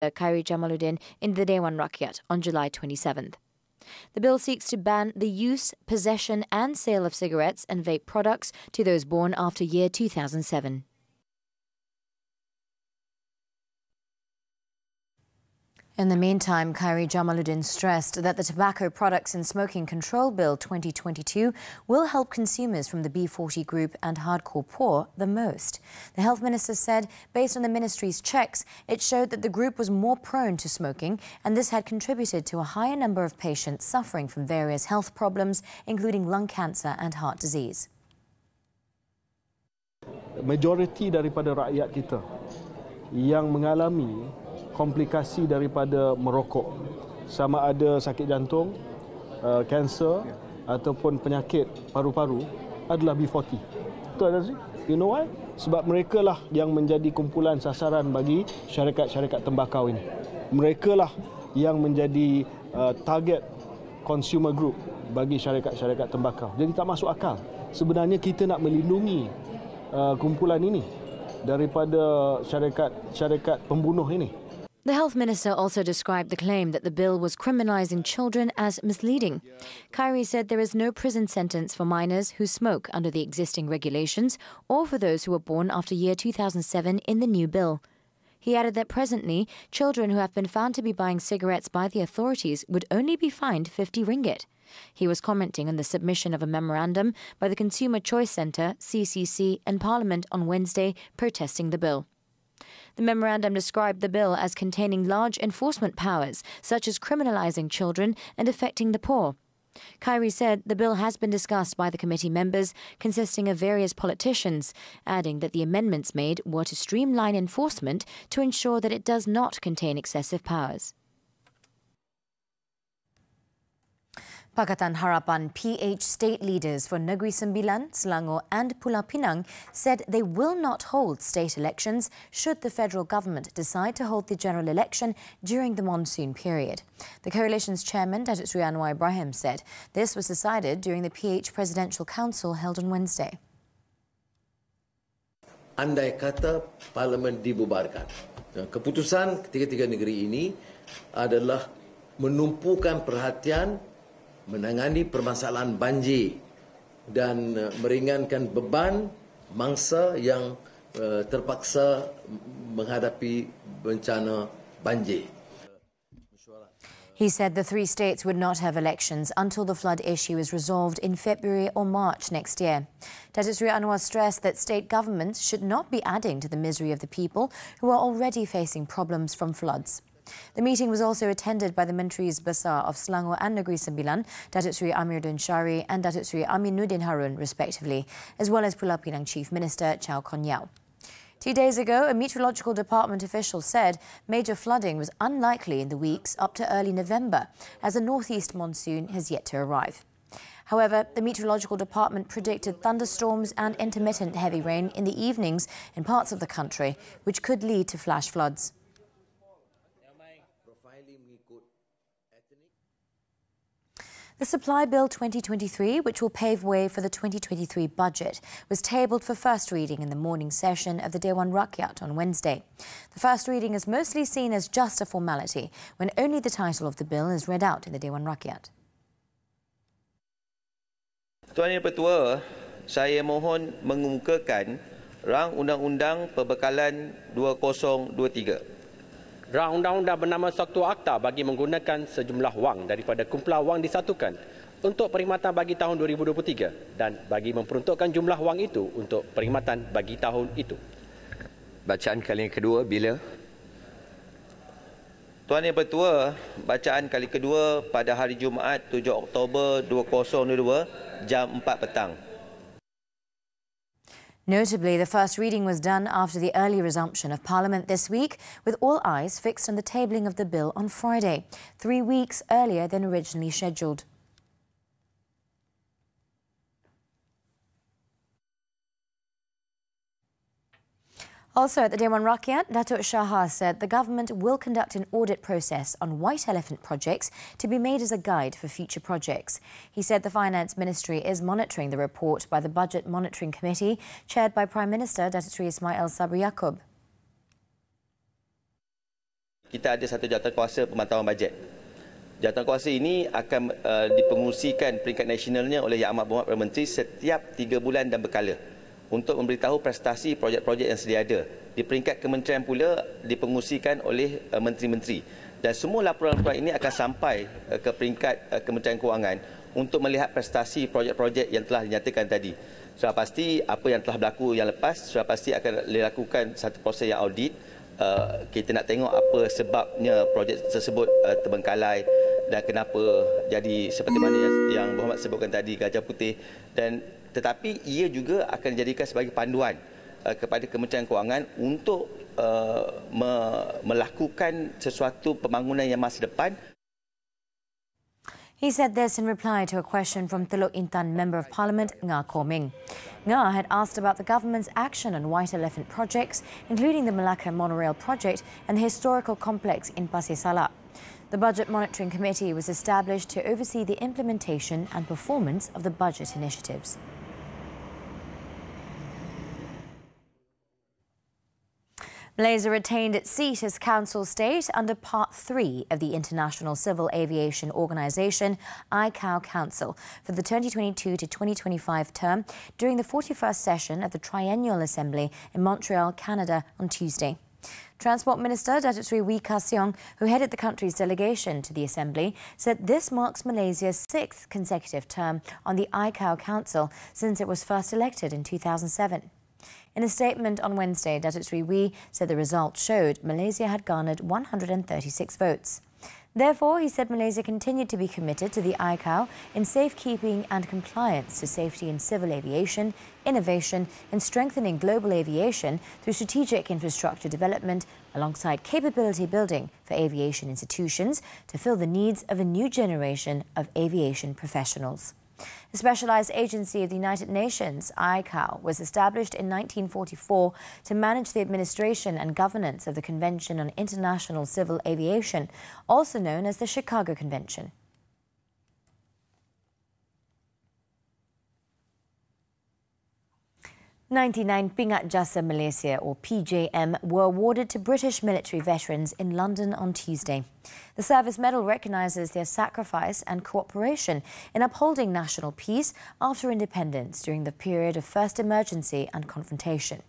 Khairi Jamaluddin in the Dewan Rakyat on July 27th. The bill seeks to ban the use, possession and sale of cigarettes and vape products to those born after year 2007. In the meantime, Khairi Jamaluddin stressed that the Tobacco Products and Smoking Control Bill 2022 will help consumers from the B40 group and hardcore poor the most. The Health Minister said, based on the ministry's checks, it showed that the group was more prone to smoking, and this had contributed to a higher number of patients suffering from various health problems, including lung cancer and heart disease. Majoriti daripada rakyat kita yang mengalami komplikasi daripada merokok, sama ada sakit jantung, kanser ataupun penyakit paru-paru adalah B40. Betul tak sih? You know why? Sebab mereka lah yang menjadi kumpulan sasaran bagi syarikat-syarikat tembakau ini. Mereka lah yang menjadi target consumer group bagi syarikat-syarikat tembakau. Jadi tak masuk akal. Sebenarnya kita nak melindungi kumpulan ini daripada syarikat-syarikat pembunuh ini. The Health Minister also described the claim that the bill was criminalising children as misleading. Khairi said there is no prison sentence for minors who smoke under the existing regulations or for those who were born after year 2007 in the new bill. He added that presently, children who have been found to be buying cigarettes by the authorities would only be fined 50 ringgit. He was commenting on the submission of a memorandum by the Consumer Choice Centre, CCC, and Parliament on Wednesday protesting the bill. The memorandum described the bill as containing large enforcement powers, such as criminalising children and affecting the poor. Khairi said the bill has been discussed by the committee members, consisting of various politicians, adding that the amendments made were to streamline enforcement to ensure that it does not contain excessive powers. Pakatan Harapan PH state leaders for Negeri Sembilan, Selangor and Pulau Pinang said they will not hold state elections should the federal government decide to hold the general election during the monsoon period. The coalition's chairman, Datuk Seri Anwar Ibrahim, said this was decided during the PH Presidential Council held on Wednesday. Andai kata Parlimen dibubarkan, keputusan ketiga-tiga negeri ini adalah menumpukan perhatian menangani permasalahan banjir dan meringankan beban mangsa yang terpaksa menghadapi bencana banjir. He said the three states would not have elections until the flood issue is resolved in February or March next year. Datuk Seri Anwar stressed that state governments should not be adding to the misery of the people who are already facing problems from floods. The meeting was also attended by the Menteris Besar of Selangor and Negeri Sembilan, Datuk Seri Amiruddin Syari and Datuk Seri Aminuddin Harun, respectively, as well as Pulau Pinang Chief Minister Chow Kon Yeow. 2 days ago, a meteorological department official said major flooding was unlikely in the weeks up to early November, as a northeast monsoon has yet to arrive. However, the meteorological department predicted thunderstorms and intermittent heavy rain in the evenings in parts of the country, which could lead to flash floods. The Supply Bill 2023, which will pave way for the 2023 budget, was tabled for first reading in the morning session of the Dewan Rakyat on Wednesday. The first reading is mostly seen as just a formality, when only the title of the bill is read out in the Dewan Rakyat. Tuan Yang Pertua, saya mohon mengemukakan Rang Undang-Undang Perbekalan 2023. Rang undang-undang bernama Satu Akta bagi menggunakan sejumlah wang daripada kumpulan wang disatukan untuk perkhidmatan bagi tahun 2023 dan bagi memperuntukkan jumlah wang itu untuk perkhidmatan bagi tahun itu. Bacaan kali yang kedua bila? Tuan Yang Pertua, bacaan kali kedua pada hari Jumaat 7 Oktober 2022 jam 4 petang. Notably, the first reading was done after the early resumption of Parliament this week, with all eyes fixed on the tabling of the bill on Friday, 3 weeks earlier than originally scheduled. Also at the Dewan Rakyat, Datuk Shahar said the government will conduct an audit process on white elephant projects to be made as a guide for future projects. He said the Finance Ministry is monitoring the report by the Budget Monitoring Committee, chaired by Prime Minister Datuk Seri Ismail Sabri Yaakob. Kita ada satu jawatankuasa pemantauan bajet. Jawatankuasa ini akan dipengurusikan peringkat nasionalnya oleh Yang Amat Berhormat Perdana Menteri setiap 3 bulan dan berkala untuk memberitahu prestasi projek-projek yang sedia ada. Di peringkat kementerian pula dipengurusikan oleh menteri-menteri. Dan semua laporan-laporan ini akan sampai ke peringkat Kementerian Kewangan untuk melihat prestasi projek-projek yang telah dinyatakan tadi. Sudah pasti apa yang telah berlaku yang lepas, sudah pasti akan dilakukan satu proses yang audit. Kita nak tengok apa sebabnya projek tersebut terbengkalai dan kenapa jadi seperti mana yang Berhormat sebutkan tadi, gajah putih. Dan tetapi ia juga akan dijadikan sebagai panduan kepada Kementerian Kewangan untuk melakukan sesuatu pembangunan yang masa depan. He said this in reply to a question from Teluk Intan Member of Parliament Nga Koming. Nga had asked about the government's action on White Elephant projects, including the Malacca Monorail project and the historical complex in Pasir Salak. The Budget Monitoring Committee was established to oversee the implementation and performance of the budget initiatives. Malaysia retained its seat as Council State under Part 3 of the International Civil Aviation Organisation ICAO Council for the 2022 to 2025 term during the 41st session of the Triennial Assembly in Montreal, Canada on Tuesday. Transport Minister Datuk Seri Wee Ka Siong, who headed the country's delegation to the Assembly, said this marks Malaysia's 6th consecutive term on the ICAO Council since it was first elected in 2007. In a statement on Wednesday, Datuk Seri Wee said the results showed Malaysia had garnered 136 votes. Therefore, he said Malaysia continued to be committed to the ICAO in safekeeping and compliance to safety in civil aviation, innovation and strengthening global aviation through strategic infrastructure development alongside capability building for aviation institutions to fill the needs of a new generation of aviation professionals. The Specialized Agency of the United Nations, ICAO, was established in 1944 to manage the administration and governance of the Convention on International Civil Aviation, also known as the Chicago Convention. "99 Pingat Jasa Malaysia, or PJM, were awarded to British military veterans in London on Tuesday. The service medal recognises their sacrifice and cooperation in upholding national peace after independence during the period of first emergency and confrontation.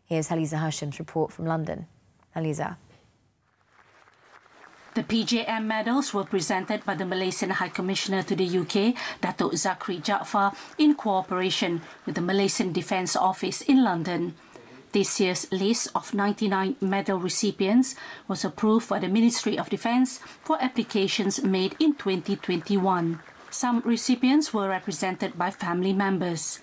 Here's Haliza Hashim's report from London. Haliza. The PJM medals were presented by the Malaysian High Commissioner to the UK, Datuk Zakri Jaafar, in cooperation with the Malaysian Defence Office in London. This year's list of 99 medal recipients was approved by the Ministry of Defence for applications made in 2021. Some recipients were represented by family members.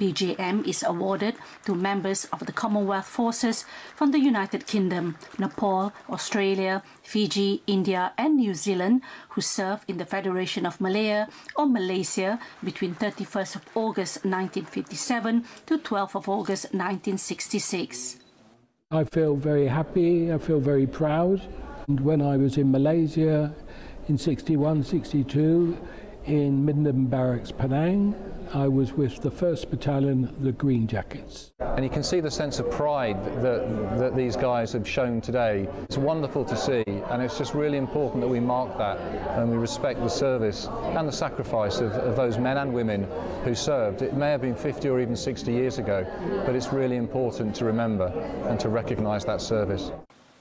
PJM is awarded to members of the Commonwealth Forces from the United Kingdom, Nepal, Australia, Fiji, India and New Zealand who served in the Federation of Malaya or Malaysia between 31st of August 1957 to 12th of August 1966. I feel very happy, I feel very proud. And when I was in Malaysia in 61, 62, in Minden Barracks, Penang, I was with the 1st Battalion, the Green Jackets. And you can see the sense of pride that these guys have shown today. It's wonderful to see, and it's just really important that we mark that and we respect the service and the sacrifice of those men and women who served. It may have been 50 or even 60 years ago, but it's really important to remember and to recognise that service.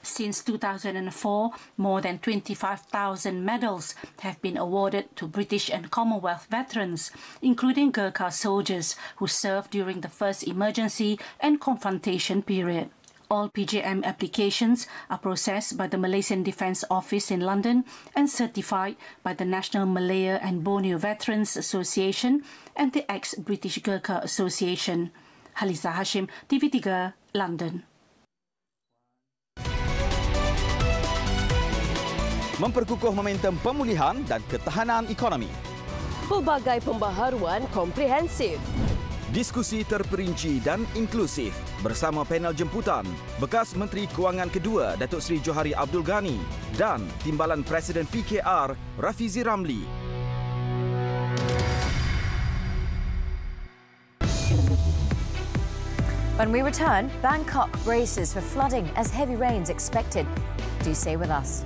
Since 2004, more than 25,000 medals have been awarded to British and Commonwealth veterans, including Gurkha soldiers who served during the first emergency and confrontation period. All PJM applications are processed by the Malaysian Defence Office in London and certified by the National Malaya and Borneo Veterans Association and the Ex-British Gurkha Association. Haliza Hashim, TV3, London. Memperkukuh momentum pemulihan dan ketahanan ekonomi. Pelbagai pembaharuan komprehensif. Diskusi terperinci dan inklusif bersama panel jemputan bekas Menteri Kewangan kedua Datuk Seri Johari Abdul Ghani dan Timbalan Presiden PKR Rafizi Ramli. When we return, Bangkok braces for flooding as heavy rains expected. Do stay with us.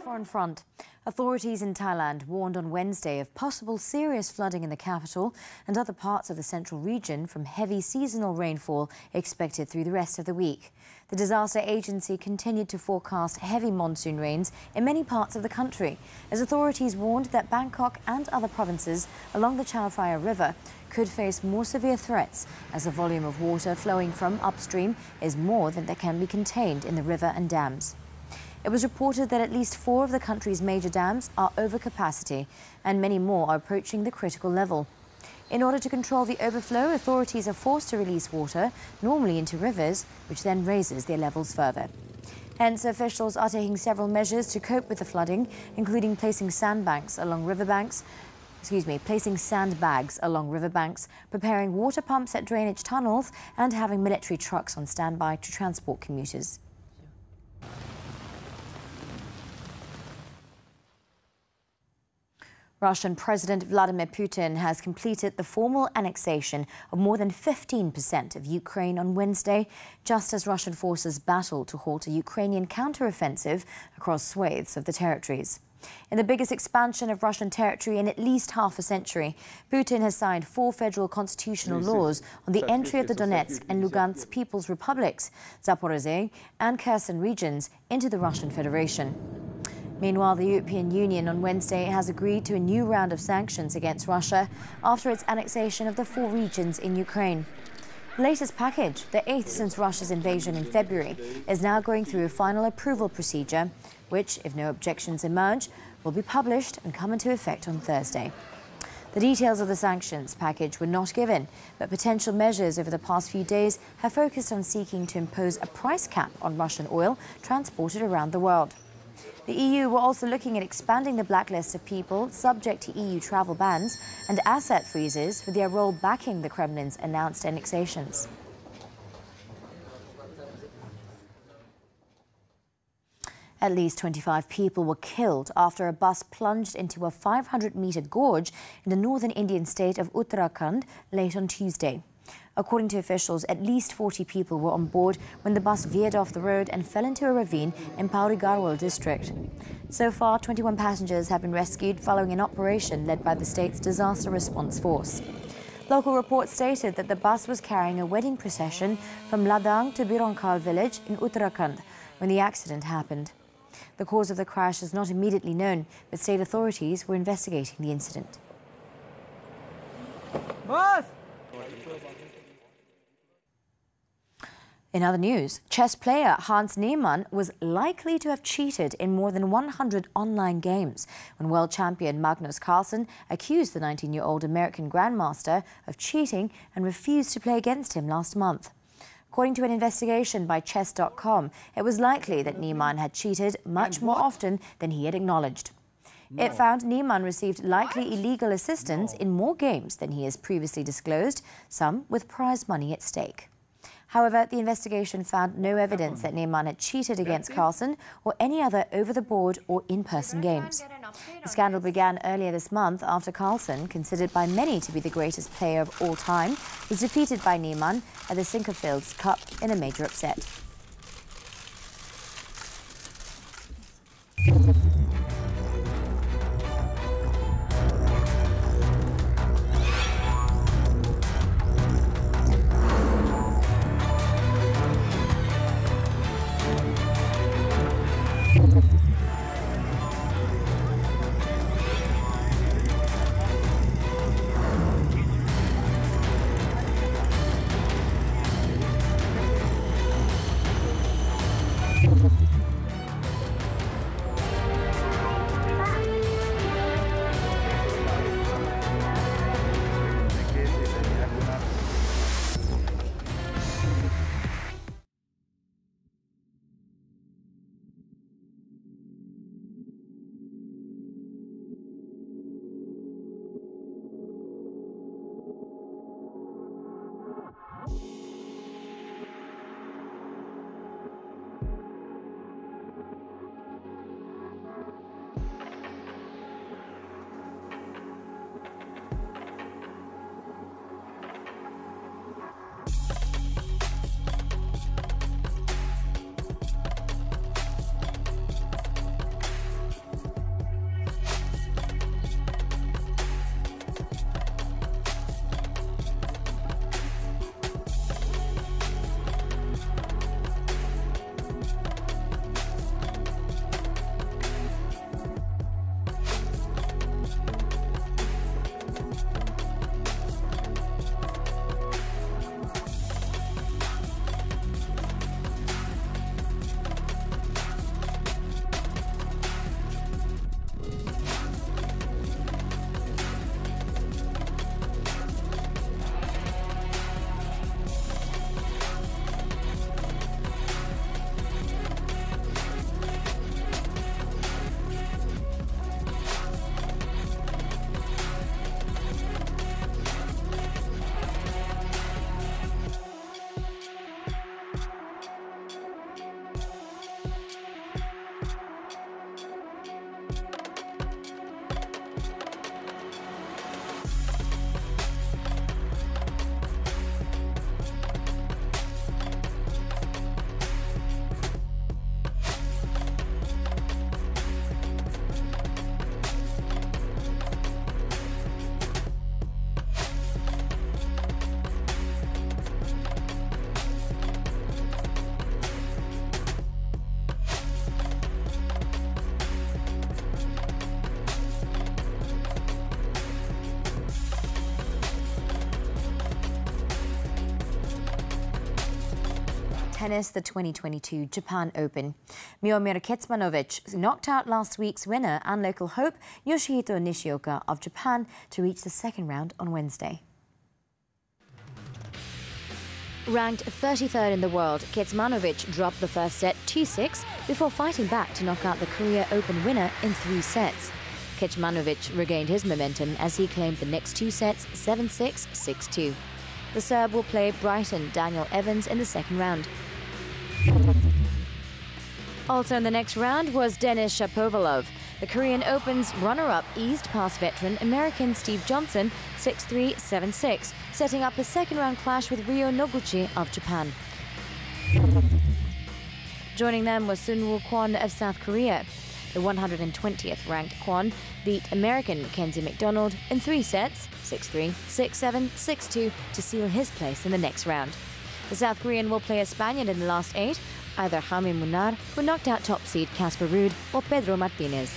Foreign front. Authorities in Thailand warned on Wednesday of possible serious flooding in the capital and other parts of the central region from heavy seasonal rainfall expected through the rest of the week. The disaster agency continued to forecast heavy monsoon rains in many parts of the country, as authorities warned that Bangkok and other provinces along the Chao Phraya River could face more severe threats as the volume of water flowing from upstream is more than that can be contained in the river and dams. It was reported that at least 4 of the country's major dams are over capacity and many more are approaching the critical level. In order to control the overflow, authorities are forced to release water, normally into rivers, which then raises their levels further. Hence, officials are taking several measures to cope with the flooding, including placing sandbags along riverbanks, preparing water pumps at drainage tunnels, and having military trucks on standby to transport commuters. Russian President Vladimir Putin has completed the formal annexation of more than 15% of Ukraine on Wednesday, just as Russian forces battle to halt a Ukrainian counteroffensive across swathes of the territories. In the biggest expansion of Russian territory in at least half a century, Putin has signed 4 federal constitutional laws on the entry of the Donetsk and Lugansk People's Republics, Zaporizhzhia and Kherson regions into the Russian Federation. Meanwhile, the European Union on Wednesday has agreed to a new round of sanctions against Russia after its annexation of the 4 regions in Ukraine. The latest package, the 8th since Russia's invasion in February, is now going through a final approval procedure, which, if no objections emerge, will be published and come into effect on Thursday. The details of the sanctions package were not given, but potential measures over the past few days have focused on seeking to impose a price cap on Russian oil transported around the world. The EU were also looking at expanding the blacklist of people subject to EU travel bans and asset freezes for their role backing the Kremlin's announced annexations. At least 25 people were killed after a bus plunged into a 500-meter gorge in the northern Indian state of Uttarakhand late on Tuesday. According to officials, at least 40 people were on board when the bus veered off the road and fell into a ravine in Pauri Garhwal district. So far, 21 passengers have been rescued following an operation led by the state's disaster response force. Local reports stated that the bus was carrying a wedding procession from Ladang to Bironkal village in Uttarakhand when the accident happened. The cause of the crash is not immediately known, but state authorities were investigating the incident. In other news, chess player Hans Niemann was likely to have cheated in more than 100 online games when world champion Magnus Carlsen accused the 19-year-old American grandmaster of cheating and refused to play against him last month. According to an investigation by Chess.com, it was likely that Niemann had cheated much more often than he had acknowledged. It found Niemann received likely illegal assistance in more games than he has previously disclosed, some with prize money at stake. However, the investigation found no evidence that Niemann had cheated against Carlsen or any other over-the-board or in-person games. The scandal began earlier this month after Carlsen, considered by many to be the greatest player of all time, was defeated by Niemann at the Sinkerfields Cup in a major upset. Tennis, the 2022 Japan Open. Miomir Kecmanovic knocked out last week's winner and local hope Yoshihito Nishioka of Japan to reach the second round on Wednesday. Ranked 33rd in the world, Kecmanovic dropped the first set 2-6 before fighting back to knock out the Korea Open winner in 3 sets. Kecmanovic regained his momentum as he claimed the next 2 sets 7-6, 6-2. The Serb will play Brighton Daniel Evans in the second round. Also in the next round was Denis Shapovalov. The Korean Open's runner-up eased past veteran American Steve Johnson 6-3, 7-6, setting up a second-round clash with Ryo Noguchi of Japan. Joining them was Sunwoo Kwon of South Korea. The 120th ranked Kwon beat American Mackenzie McDonald in 3 sets, 6-3, 6-7, 6-2, to seal his place in the next round. The South Korean will play a Spaniard in the last 8, either Jaime Munar, who knocked out top seed Casper Ruud, or Pedro Martinez.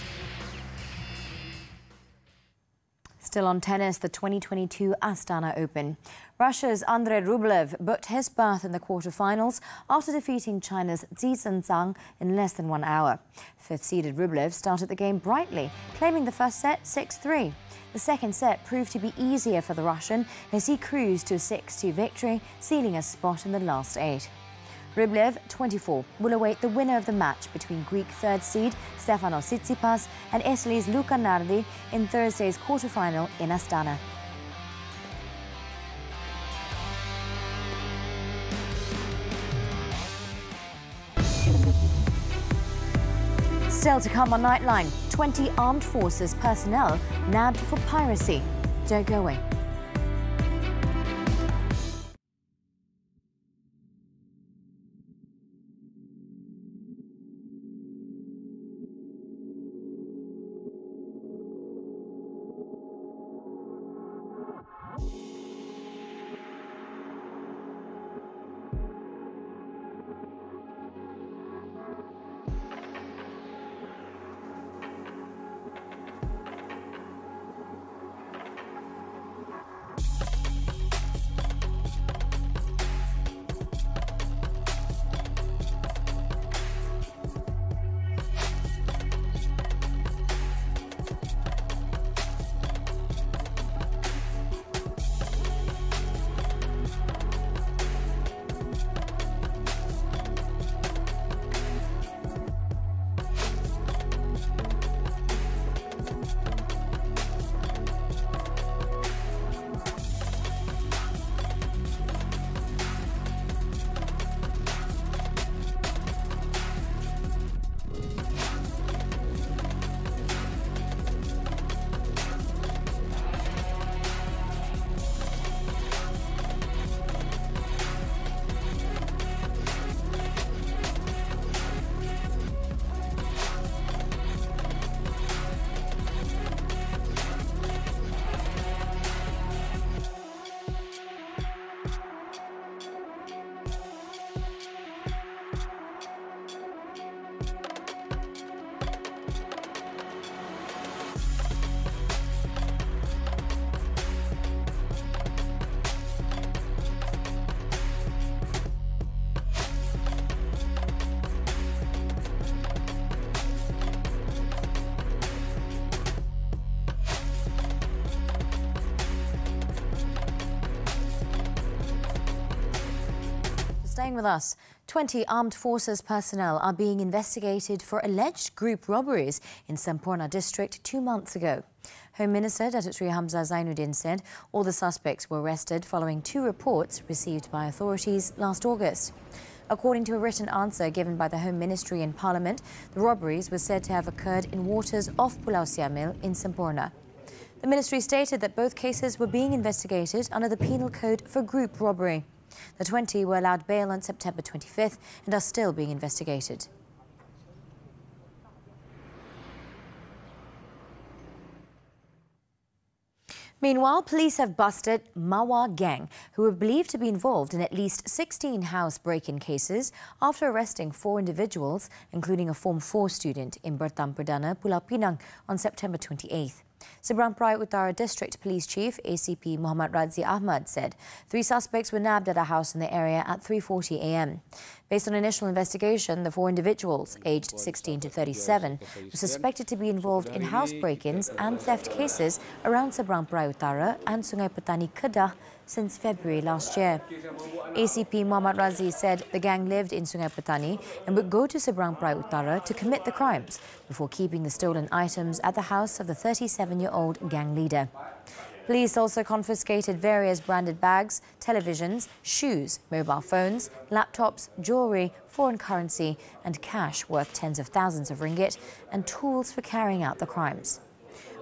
Still on tennis, the 2022 Astana Open. Russia's Andrei Rublev booked his berth in the quarterfinals after defeating China's Zhizhen Zhang in less than 1 hour. Fifth-seeded Rublev started the game brightly, claiming the first set 6-3. The second set proved to be easier for the Russian as he cruised to a 6-2 victory, sealing a spot in the last 8. Rublev, 24, will await the winner of the match between Greek third seed Stefanos Tsitsipas and Italy's Luca Nardi in Thursday's quarterfinal in Astana. Still to come on Nightline, 20 armed forces personnel nabbed for piracy. Don't go away. Staying with us, 20 armed forces personnel are being investigated for alleged group robberies in Semporna district 2 months ago. Home Minister Datuk Sri Hamzah Zainuddin said all the suspects were arrested following 2 reports received by authorities last August. According to a written answer given by the Home Ministry in Parliament, the robberies were said to have occurred in waters off Pulau Siamil in Semporna. The ministry stated that both cases were being investigated under the Penal Code for group robbery. The 20 were allowed bail on September 25th and are still being investigated. Meanwhile, police have busted Mawa gang, who are believed to be involved in at least 16 house break-in cases after arresting 4 individuals, including a Form 4 student in Bertam Perdana, Pulau Pinang, on September 28th. Seberang Perai Utara District Police Chief ACP Muhammad Radzi Ahmad said 3 suspects were nabbed at a house in the area at 3:40 a.m. Based on initial investigation, the 4 individuals, aged 16 to 37, were suspected to be involved in house break-ins and theft cases around Seberang Perai Utara and Sungai Petani Kedah since February last year. ACP Muhammad Radzi said the gang lived in Sungai Petani and would go to Seberang Perai Utara to commit the crimes before keeping the stolen items at the house of the 37-year-old gang leader. Police also confiscated various branded bags, televisions, shoes, mobile phones, laptops, jewellery, foreign currency and cash worth tens of thousands of ringgit and tools for carrying out the crimes.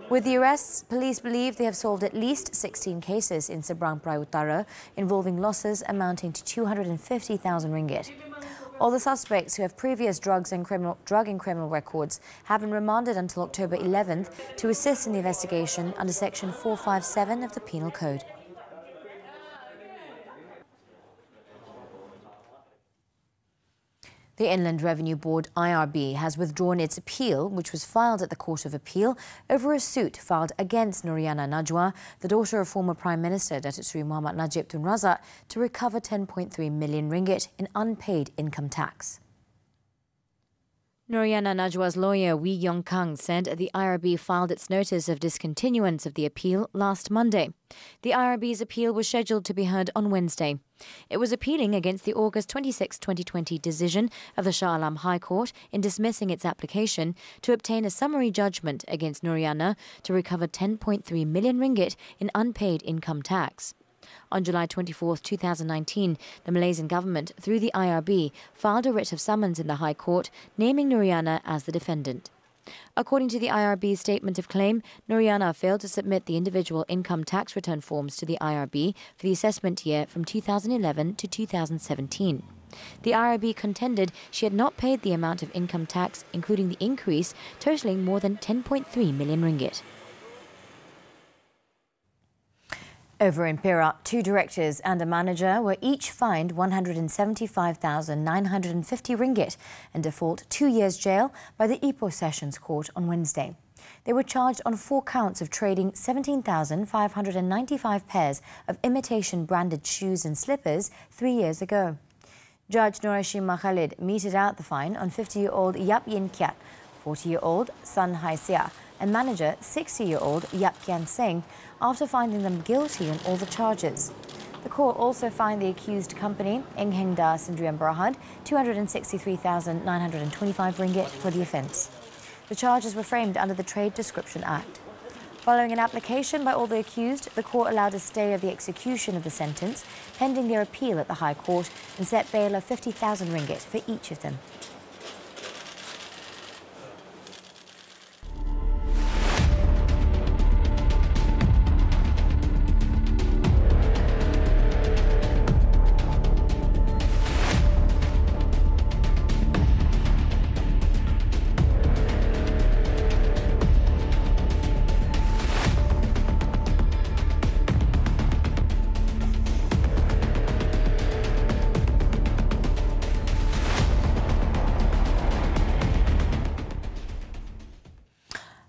With the arrests, police believe they have solved at least 16 cases in Seberang Perai Utara involving losses amounting to 250,000 ringgit. All the suspects who have previous drug and criminal records have been remanded until October 11th to assist in the investigation under Section 457 of the Penal Code. The Inland Revenue Board, IRB, has withdrawn its appeal, which was filed at the Court of Appeal over a suit filed against Nuriana Najwa, the daughter of former Prime Minister Datuk Sri Muhammad Najib Tun Razak, to recover 10.3 million ringgit in unpaid income tax. Noriana Najwa's lawyer, Wee Yong Kang, said the IRB filed its notice of discontinuance of the appeal last Monday. The IRB's appeal was scheduled to be heard on Wednesday. It was appealing against the August 26, 2020 decision of the Shah Alam High Court in dismissing its application to obtain a summary judgment against Noriana to recover 10.3 million ringgit in unpaid income tax. On July 24, 2019, the Malaysian government, through the IRB, filed a writ of summons in the High Court, naming Noriana as the defendant. According to the IRB's statement of claim, Noriana failed to submit the individual income tax return forms to the IRB for the assessment year from 2011 to 2017. The IRB contended she had not paid the amount of income tax, including the increase, totaling more than 10.3 million ringgit. Over in Perak, 2 directors and a manager were each fined 175,950 ringgit and default 2 years jail by the Ipoh Sessions Court on Wednesday. They were charged on 4 counts of trading 17,595 pairs of imitation branded shoes and slippers 3 years ago. Judge Norashim Makhalid meted out the fine on 50-year-old Yap Yin Kiat, 40-year-old Sun Hai Sia, and manager 60-year-old Yap Kian Singh after finding them guilty on all the charges. The court also fined the accused company, Eng Da Sindrian Berhad, 263,925 ringgit for the offence. The charges were framed under the Trade Description Act. Following an application by all the accused, the court allowed a stay of the execution of the sentence, pending their appeal at the High Court, and set bail of 50,000 ringgit for each of them.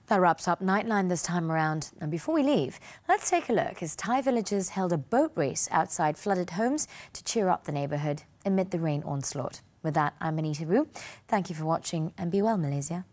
That wraps up Nightline this time around. And before we leave, let's take a look as Thai villagers held a boat race outside flooded homes to cheer up the neighbourhood amid the rain onslaught. With that, I'm Anita Wu. Thank you for watching and be well, Malaysia.